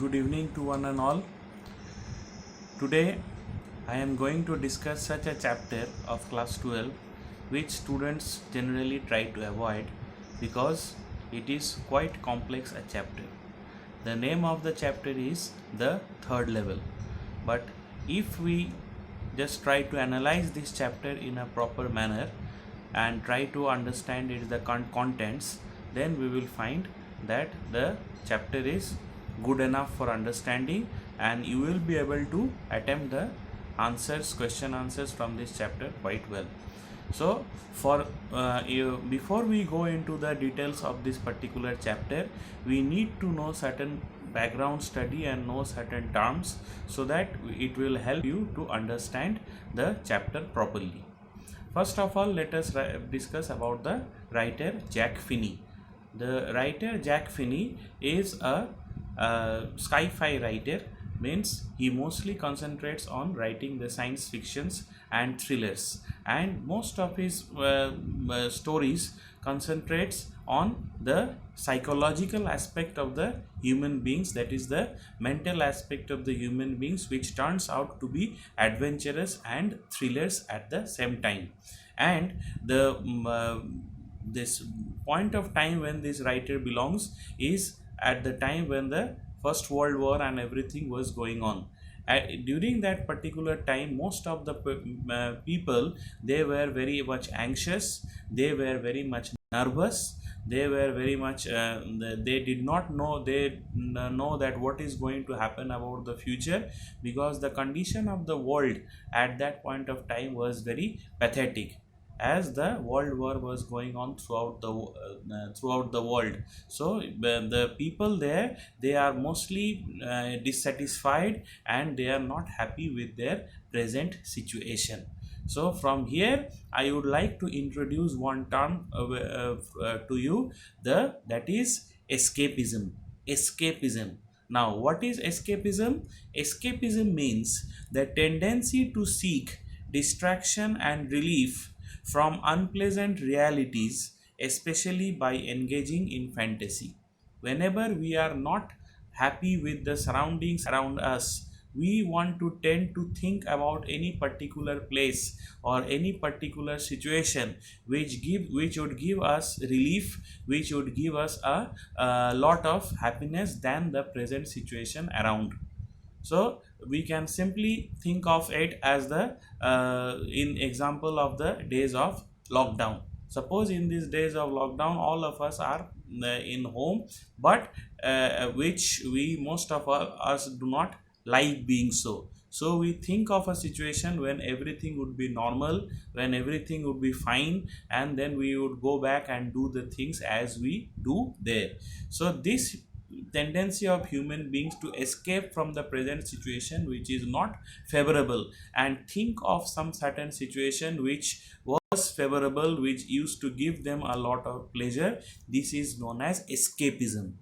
Good evening to one and all. Today I am going to discuss such a chapter of class 12 which students generally try to avoid because it is quite complex a chapter. The name of the chapter is the third level. But if we just try to analyze this chapter in a proper manner and try to understand the contents, then we will find that the chapter is good enough for understanding and you will be able to attempt the question answers from this chapter quite well. So before we go into the details of this particular chapter, we need to know certain background study and know certain terms so that it will help you to understand the chapter properly. First of all, let us discuss about the writer Jack Finney. The writer Jack Finney is a sci-fi writer, means he mostly concentrates on writing the science fictions and thrillers, and most of his stories concentrates on the psychological aspect of the human beings, that is the mental aspect of the human beings, which turns out to be adventurous and thrillers at the same time. And the this point of time when this writer belongs is at the time when the First World War and everything was going on. During that particular time, most of the people, they were very much anxious, they were very much nervous, they were very much they did not know, know that what is going to happen about the future, because the condition of the world at that point of time was very pathetic, as the world war was going on throughout the world. So the people there, they are mostly dissatisfied and they are not happy with their present situation. So from here I would like to introduce one term to you, that is escapism. Now, what is escapism? Escapism means the tendency to seek distraction and relief from unpleasant realities, especially by engaging in fantasy. Whenever we are not happy with the surroundings around us, we want to tend to think about any particular place or any particular situation which would give us relief, which would give us a lot of happiness than the present situation around. So we can simply think of it as the in example of the days of lockdown. Suppose in these days of lockdown all of us are in home, but which we most of us do not like being so. So we think of a situation when everything would be normal, when everything would be fine, and then we would go back and do the things as we do there. So this tendency of human beings to escape from the present situation which is not favorable and think of some certain situation which was favorable, which used to give them a lot of pleasure, this is known as escapism.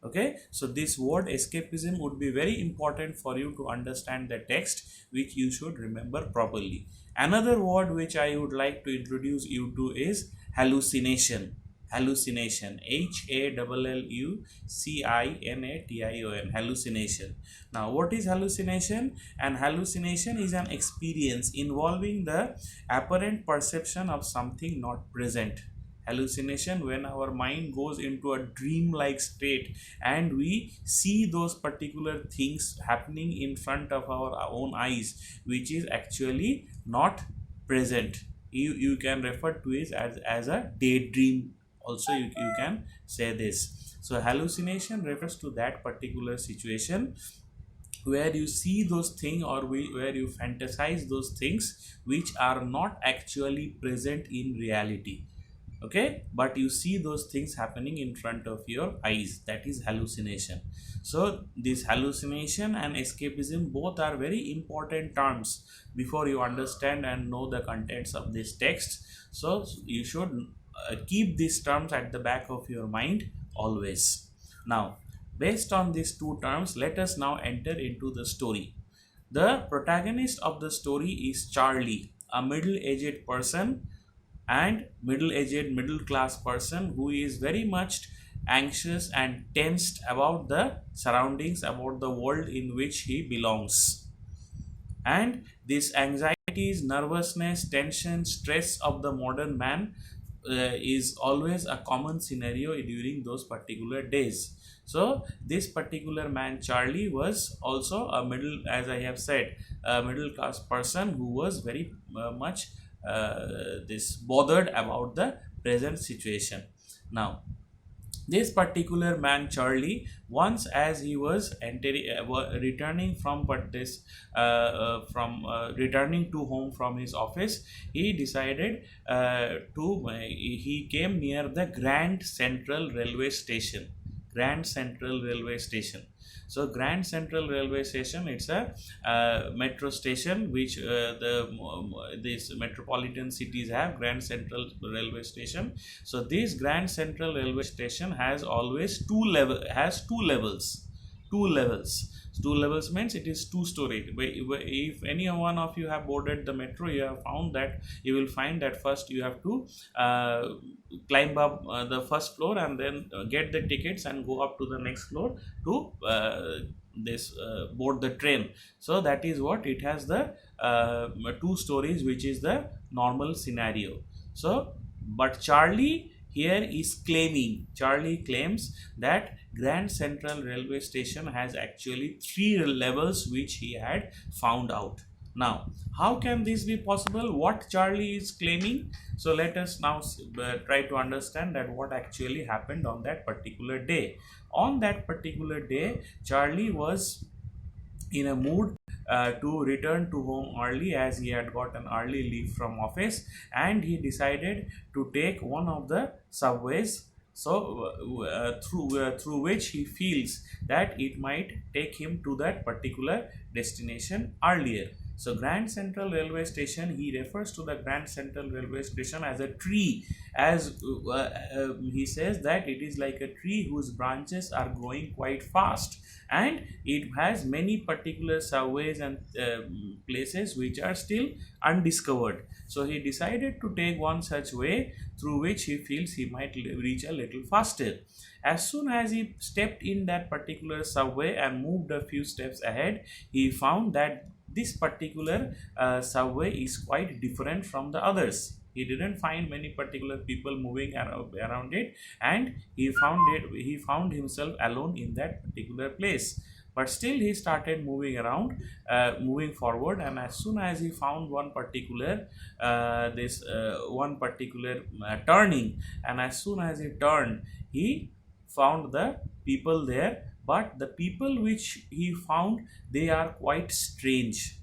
Okay, so this word escapism would be very important for you to understand the text, which you should remember properly. Another word which I would like to introduce you to is hallucination. Hallucination, HALLUCINATION, hallucination. Now, what is hallucination? And hallucination is an experience involving the apparent perception of something not present. Hallucination, when our mind goes into a dream-like state and we see those particular things happening in front of our own eyes, which is actually not present. You can refer to it as a daydream. Also, you can say this. So hallucination refers to that particular situation where you see those things, or where you fantasize those things which are not actually present in reality. Okay, but you see those things happening in front of your eyes, that is hallucination. So this hallucination and escapism, both are very important terms before you understand and know the contents of this text. So you should keep these terms at the back of your mind always. Now, based on these two terms, let us now enter into the story. The protagonist of the story is Charlie, a middle-aged person and middle-aged middle-class person who is very much anxious and tensed about the surroundings, about the world in which he belongs. And this anxieties, nervousness, tension, stress of the modern man is always a common scenario during those particular days. So this particular man Charlie was also a middle, as I have said, a middle class person who was very much this bothered about the present situation. Now this particular man Charlie, once as he was returning from returning to home from his office, he decided he came near the Grand Central Railway Station. Grand Central Railway Station. So Grand Central Railway Station, it's a metro station which these metropolitan cities have. Grand Central Railway Station. So this Grand Central Railway Station has always two levels. Two levels. Two levels means it is two-story. If any one of you have boarded the metro, you have found that you will find that first you have to climb up the first floor and then get the tickets and go up to the next floor to board the train. So that is what it has, the two stories, which is the normal scenario. So but Charlie claims that Grand Central Railway Station has actually three levels which he had found out. Now, how can this be possible? What Charlie is claiming? So let us now try to understand that what actually happened on that particular day. On that particular day, Charlie was in a mood to return to home early, as he had got an early leave from office, and he decided to take one of the subways, so through which he feels that it might take him to that particular destination earlier. So Grand Central Railway Station, he refers to the Grand Central Railway Station as a tree, as he says that it is like a tree whose branches are growing quite fast, and it has many particular subways and places which are still undiscovered. So he decided to take one such way through which he feels he might reach a little faster. As soon as he stepped in that particular subway and moved a few steps ahead, he found that this particular subway is quite different from the others. He didn't find many particular people moving around it, and he found himself alone in that particular place. But still he started moving around, moving forward, and as soon as he found one particular turning, and as soon as he turned, he found the people there. But the people which he found, they are quite strange.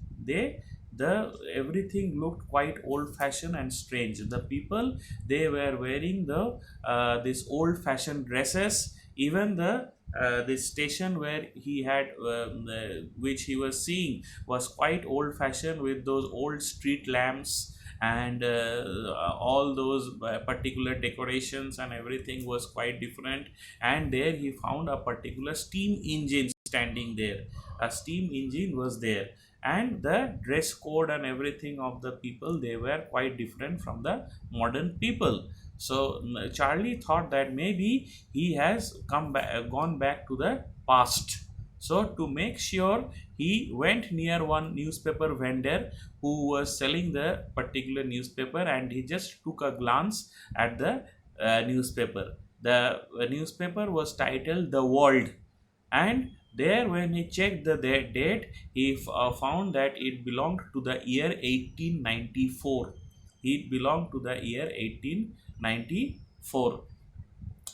Everything looked quite old fashioned and strange. The people, they were wearing this old fashioned dresses. Even the station where he had which he was seeing was quite old fashioned, with those old street lamps, and all those particular decorations and everything was quite different. And there he found a particular steam engine standing there. A steam engine was there, and the dress code and everything of the people, they were quite different from the modern people. So Charlie thought that maybe he has gone back to the past. So to make sure, he went near one newspaper vendor who was selling the particular newspaper, and he just took a glance at the newspaper. The newspaper was titled The World, and there, when he checked the date, he found that it belonged to the year 1894. It belonged to the year 1894.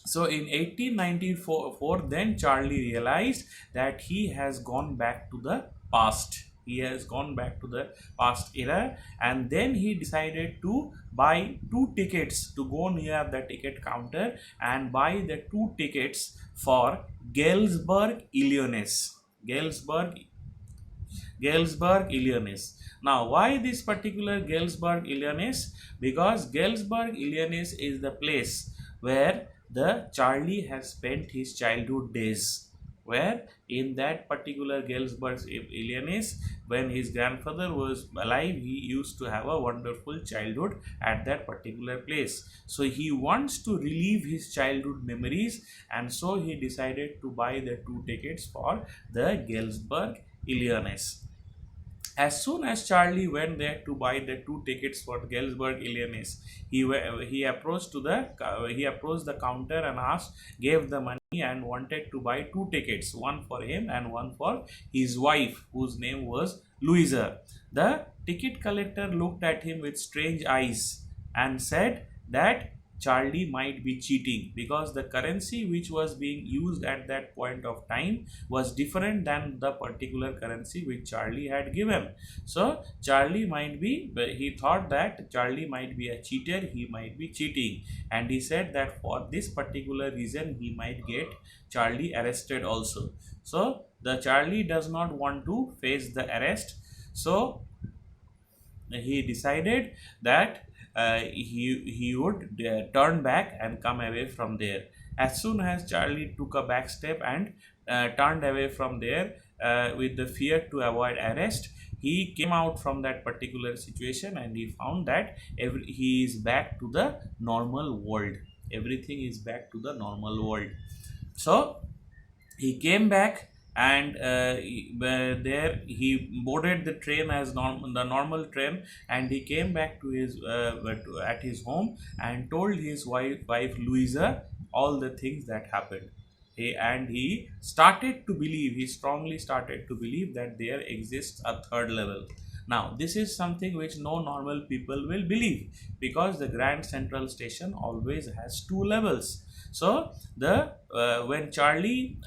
So in 1894, then Charlie realized that he has gone back to the past. He has gone back to the past era, and then he decided to buy two tickets, to go near the ticket counter and buy the two tickets for Galesburg, Illinois. Galesburg, Illinois. Now, why this particular Galesburg, Illinois? Because Galesburg, Illinois is the place where the Charlie has spent his childhood days. where in that particular Galesburg, Illinois, when his grandfather was alive, he used to have a wonderful childhood at that particular place. So he wants to relive his childhood memories, and so he decided to buy the 2 tickets for the Galesburg, Illinois. As soon as Charlie went there to buy the 2 tickets for Galesburg, Illinois, he approached the counter and asked, gave the money and wanted to buy 2 tickets, one for him and one for his wife, whose name was Louisa. The ticket collector looked at him with strange eyes and said that Charlie might be cheating, because the currency which was being used at that point of time was different than the particular currency which Charlie had given. So he thought that Charlie might be a cheater, he might be cheating, and he said that for this particular reason he might get Charlie arrested also. So the Charlie does not want to face the arrest, so he decided that he would turn back and come away from there. As soon as Charlie took a back step and turned away from there with the fear to avoid arrest, he came out from that particular situation and he found that he is back to the normal world. Everything is back to the normal world. So he came back, and there he boarded the train as the normal train, and he came back to at his home and told his wife Louisa all the things that happened. He started to believe, he strongly started to believe that there exists a third level. Now this is something which no normal people will believe, because the Grand Central Station always has 2 levels. So when Charlie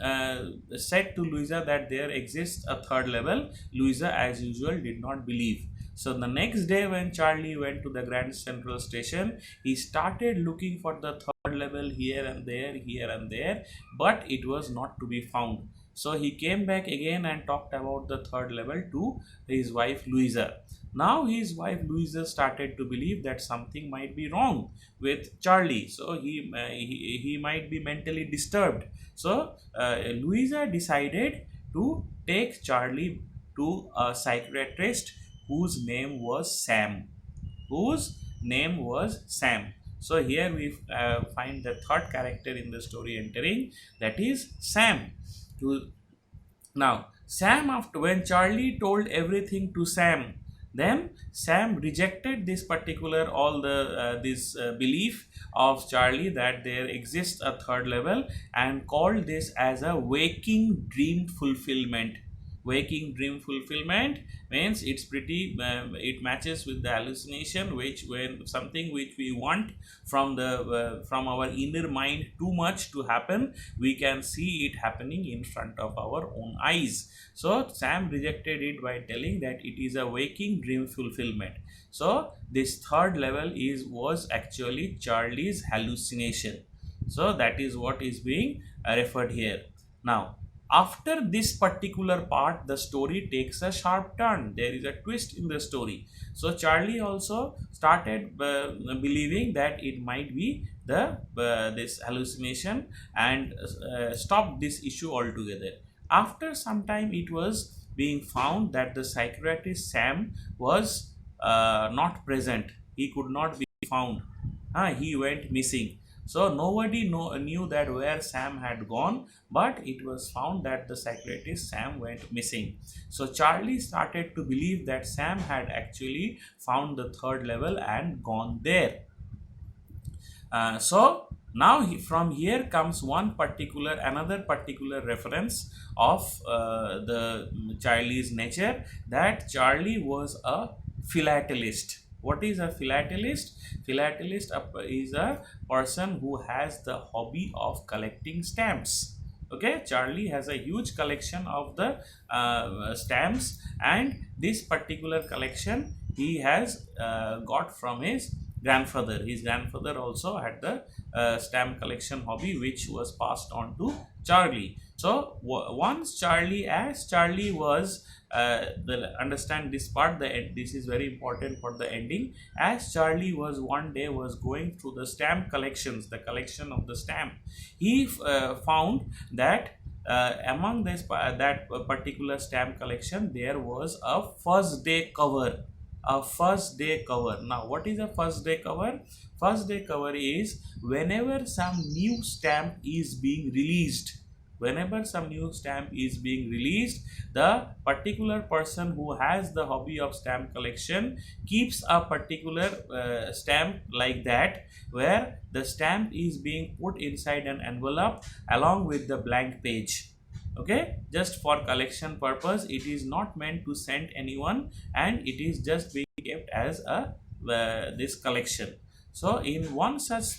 said to Louisa that there exists a third level, Louisa as usual did not believe. So the next day when Charlie went to the Grand Central Station, he started looking for the third level here and there, but it was not to be found. So he came back again and talked about the third level to his wife Louisa. Now his wife Louisa started to believe that something might be wrong with Charlie. So he might be mentally disturbed. So Louisa decided to take Charlie to a psychiatrist whose name was Sam. Whose name was Sam. So here we find the third character in the story entering, that is Sam. Now Sam, after when Charlie told everything to Sam, then Sam rejected this particular all the this belief of Charlie that there exists a third level, and called this as a waking dream fulfillment. Waking dream fulfillment means it's pretty it matches with the hallucination, which when something which we want from our inner mind too much to happen, we can see it happening in front of our own eyes. So Sam rejected it by telling that it is a waking dream fulfillment. So this third level was actually Charlie's hallucination. So that is what is being referred here. Now after this particular part, the story takes a sharp turn. There is a twist in the story. So Charlie also started believing that it might be this hallucination, and stopped this issue altogether. After some time, it was being found that the psychiatrist Sam was not present. He could not be found. He went missing. So nobody knew that where Sam had gone, but it was found that the psychiatrist Sam went missing. So Charlie started to believe that Sam had actually found the third level and gone there. So now from here comes another particular reference of the Charlie's nature, that Charlie was a philatelist. What is a philatelist? Philatelist is a person who has the hobby of collecting stamps. Okay, Charlie has a huge collection of the stamps, and this particular collection he has got from his grandfather. His grandfather also had the stamp collection hobby, which was passed on to Charlie. So once as Charlie was understand this part, this is very important for the ending. As Charlie was one day going through the stamp collections, the collection of the stamp, he found that among this that particular stamp collection, there was a first day cover. A first day cover. Now, what is a first day cover? First day cover is whenever some new stamp is being released. Whenever some new stamp is being released, the particular person who has the hobby of stamp collection keeps a particular stamp like that, where the stamp is being put inside an envelope along with the blank page. Okay, just for collection purpose, it is not meant to send anyone, and it is just being kept as a this collection. So in one such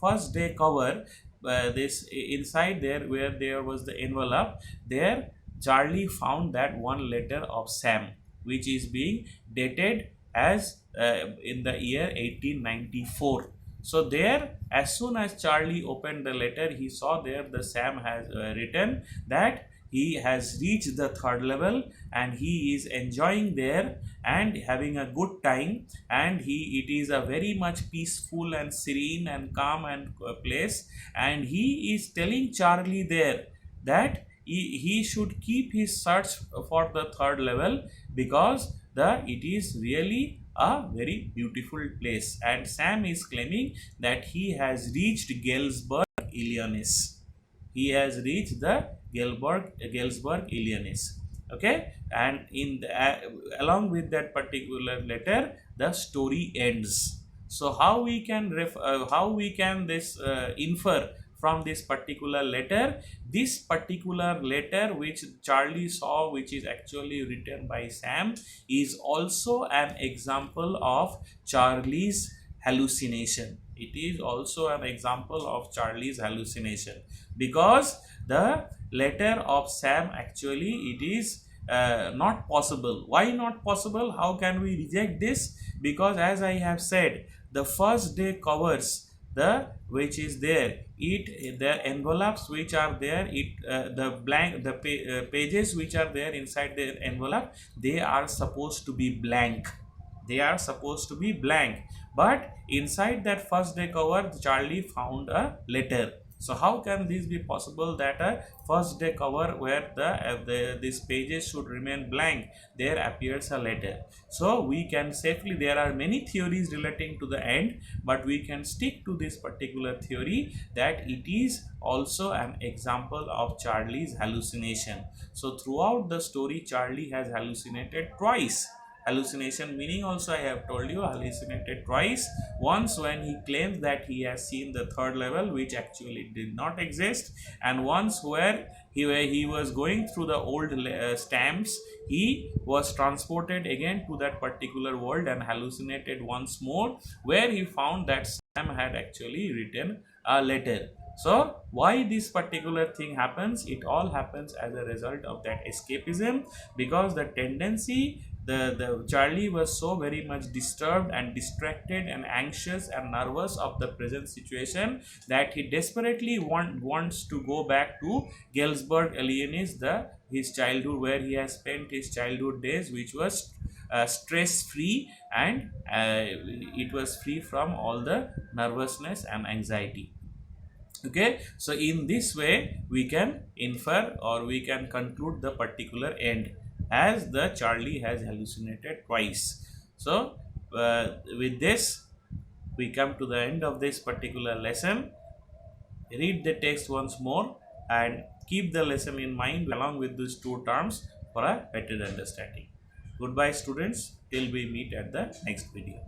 first day cover, this inside there, where there was the envelope, there Charlie found that one letter of Sam, which is being dated as in the year 1894. So there, as soon as Charlie opened the letter, he saw there the Sam has written that he has reached the third level and he is enjoying there and having a good time, and it is a very much peaceful and serene and calm and place, and he is telling Charlie there that he should keep his search for the third level, because it is really a very beautiful place, and Sam is claiming that he has reached Galesburg, Illinois. He has reached the Galesburg, Illinois. Okay, and along with that particular letter, the story ends. So how we can infer from this particular letter? This particular letter which Charlie saw, which is actually written by Sam, is also an example of Charlie's hallucination. It is also an example of Charlie's hallucination, because the letter of Sam, actually it is not possible. Why not possible? How can we reject this? Because as I have said, the first day covers, which is there, the envelopes which are there, the pages which are there inside the envelope, they are supposed to be blank. They are supposed to be blank, but inside that first day cover, Charlie found a letter. So how can this be possible, that a first day cover where these pages should remain blank, there appears a letter? So we can safely, there are many theories relating to the end, but we can stick to this particular theory that it is also an example of Charlie's hallucination. So throughout the story, Charlie has hallucinated twice. Hallucination meaning, also I have told you, hallucinated twice. Once when he claims that he has seen the third level, which actually did not exist, and once where he was going through the old stamps, he was transported again to that particular world and hallucinated once more, where he found that Sam had actually written a letter. So why this particular thing happens? It all happens as a result of that escapism, because the tendency, the Charlie was so very much disturbed and distracted and anxious and nervous of the present situation, that he desperately wants to go back to Galesburg, Illinois, his childhood, where he has spent his childhood days, which was stress free, and it was free from all the nervousness and anxiety. Okay, so in this way we can infer, or we can conclude the particular end, as the Charlie has hallucinated twice. So with this we come to the end of this particular lesson. Read the text once more and keep the lesson in mind along with these two terms for a better understanding. Goodbye students, till we meet at the next video.